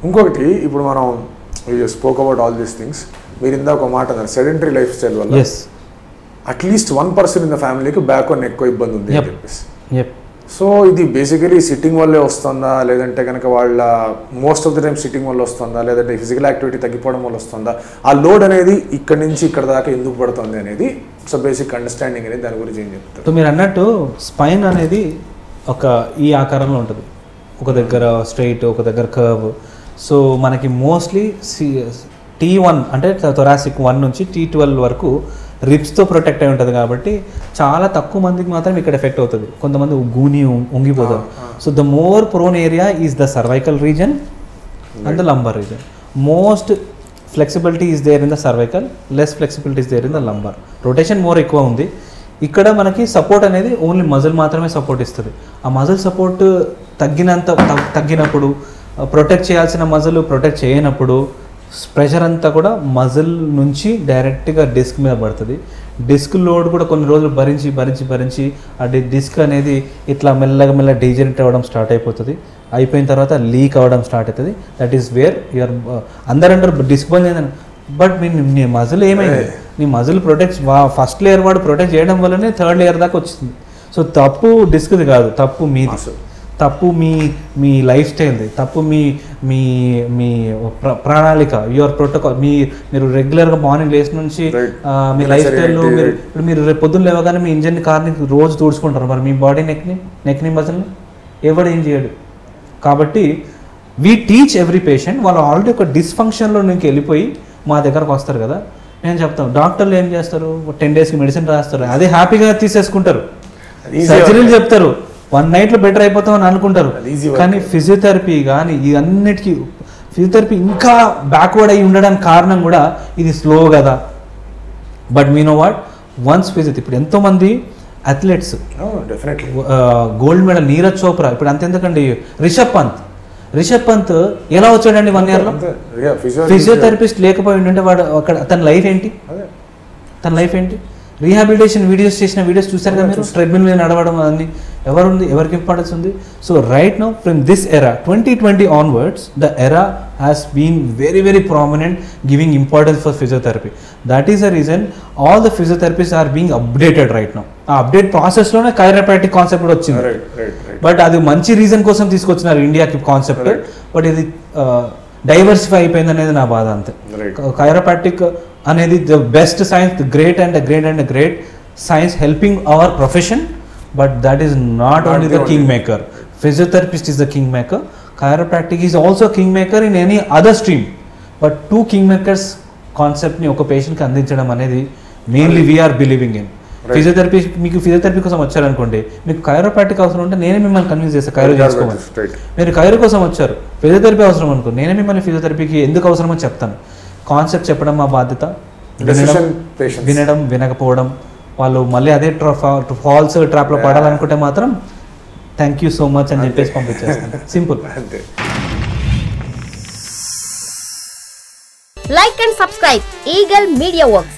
ఇంకొకటి ఇప్పుడు మనం spoke about all these things, మీరు ఇందాక ఒక మాట అన్నారు సెడెంటరీ లైఫ్ స్టైల్ వల్ల అట్లీస్ట్ 1% ఇన్ ద ఫ్యామిలీకి బ్యాక్ వన్ ఎక్కువ ఇబ్బంది ఉంది అని చెప్పేసి. సో ఇది బేసికలీ సిట్టింగ్ వల్లే వస్తుందా, లేదంటే కనుక వాళ్ళ most of the time sitting వల్ల వస్తుందా, లేదంటే ఫిజికల్ యాక్టివిటీ తగ్గిపోవడం వల్ల వస్తుందా, ఆ లోడ్ అనేది ఇక్కడ నుంచి ఇక్కడ దాకా ఎందుకు పడుతుంది అనేది సో బేసిక్ అండర్స్టాండింగ్ అనేది దాని గురించి ఏం చెప్తారు? సో మీరు అన్నట్టు స్పైన్ అనేది ఒక ఈ ఆకారంలో ఉంటుంది, ఒక దగ్గర స్ట్రైట్, ఒక దగ్గర కర్వ్. సో మనకి మోస్ట్లీ T1 అంటే థొరాసిక్ 1 నుంచి T12 వరకు రిబ్స్తో ప్రొటెక్ట్ అయి ఉంటుంది కాబట్టి చాలా తక్కువ మందికి మాత్రం ఇక్కడ ఎఫెక్ట్ అవుతుంది. కొంతమంది గూని ఉంగిపోతారు. So the more prone area is the cervical region and the lumbar region. Most flexibility is there in the cervical, less flexibility is there in the lumbar. Rotation more ఎక్కువ ఉంది. ఇక్కడ మనకి సపోర్ట్ అనేది only muscle మాత్రమే support ఇస్తుంది. ఆ muscle support తగ్గినప్పుడు protect చేయాల్సిన మజిల్ ప్రొటెక్ట్ చేయనప్పుడు ప్రెషర్ అంతా కూడా మజిల్ నుంచి డైరెక్ట్గా డిస్క్ మీద పడుతుంది. డిస్క్ లోడ్ కూడా కొన్ని రోజులు భరించి ఆ డిస్క్ అనేది ఇట్లా మెల్లగా డీజనరేట్ అవ్వడం స్టార్ట్ అయిపోతుంది. అయిపోయిన తర్వాత లీక్ అవ్వడం స్టార్ట్ అవుతుంది. దట్ ఈస్ వేర్ యూఆర్ అందరంటారు డిస్క్ బంద్ అయిందని. బట్ నీ మజిల్ ఏమైంది? నీ మజిల్ ప్రొటెక్ట్ ఫస్ట్ లేయర్ వాడు ప్రొటెక్ట్ చేయడం వల్లనే థర్డ్ లేయర్ దాకా వచ్చింది. సో తప్పు డిస్క్ది కాదు, తప్పు మీది, తప్పు మీ లైఫ్ స్టైల్ది, తప్పు మీ ప్రణాళిక, యువర్ ప్రోటోకాల్. మీరు రెగ్యులర్గా మార్నింగ్ లేచి నుంచి మీ లైఫ్ స్టైల్లో మీరు రేపు పొద్దున్న లేవగానే మీ ఇంజన్ కార్ని రోజు తుడుచుకుంటారు. మరి మీ బాడీ నెక్ని మజిల్ని ఎవడు ఏం చేయడు. కాబట్టి వీ టీచ్ ఎవ్రీ పేషెంట్. వాళ్ళు ఆల్రెడీ ఒక డిస్ఫంక్షన్లో నుంచి వెళ్ళిపోయి మా దగ్గరకు వస్తారు కదా, నేను చెప్తాను డాక్టర్లు ఏం చేస్తారు, 10 డేస్కి మెడిసిన్ రాస్తారు, అదే హ్యాపీగా తీసేసుకుంటారు. సర్జరీలు చెప్తారు, 1 నైట్లో బెటర్ అయిపోతామని అనుకుంటారు. కానీ ఫిజియోథెరపీ కానీ ఇవన్నిటికీ ఫిజియోథెరపీ ఇంకా బ్యాక్వర్డ్ అయ్యి ఉండడానికి కారణం కూడా ఇది స్లో కదా. But me know what, once physiotherapy ఇప్పుడు ఎంతోమంది athletes gold medal Neeraj Chopra, ఇప్పుడు అంతెందుకండి రిషబ్ పంత్ ఎలా వచ్చాడండి 1 ఇయర్లో? ఫిజియోథెరపిస్ట్ లేకపోయి ఉంటే వాడు అక్కడ తన లైఫ్ ఏంటి? రీహాబిలిటేషన్ వీడియోస్ చేసిన వీడియోస్ చూసారు కదా మీరు, ట్రెడ్మిల్ మీద నడవడం అన్ని ఎవరికి ఇంపార్టెన్స్ ఉంది. So right now from this era 2020 onwards the era has been very very prominent giving importance for physiotherapy. That is the reason all the physiotherapies are being updated right now. ఆ update ప్రాసెస్లోనే chiropractic concept కూడా వచ్చింది. But అది మంచి reason కోసం తీసుకొచ్చినారు ఇండియాకి concept. But ఇది డైవర్సిఫై అయిపోయింది అనేది నా బాధ అంతే. కైరోప్రాక్టిక్ అనేది the best science, the great science helping our profession. But that is not only the king maker. Physiotherapist is the king maker. Chiropractic is also kingmaker in any other stream. But 2 kingmakers కాన్సెప్ట్ని ఒక పేషెంట్కి అందించడం అనేది mainly we are believing in. Physiotherapy, మీకు physiotherapy కోసం వచ్చారనుకోండి, మీకు chiropractic అవసరం ఉంటే నేనే మిమ్మల్ని కన్విన్స్ చేస్తాను కైరో చేసుకోమని. మీరు కైరో కోసం వచ్చారు, ఫిజియోథెరపీ అవసరం అనుకో, నేనే మిమ్మల్ని ఫిజియోథెరపీకి ఎందుకు అవసరమో చెప్తాను. కాన్సెప్ట్ చెప్పడం మా బాధ్యత. వినకపోవడం, వాళ్ళు మళ్ళీ అదే ఫాల్స్ ట్రాప్లో పడాలనుకుంటే మాత్రం థ్యాంక్ యూ సో మచ్ అని చెప్పేసి పంపించేస్తాను. Simple. Like and subscribe Eagle Media Works.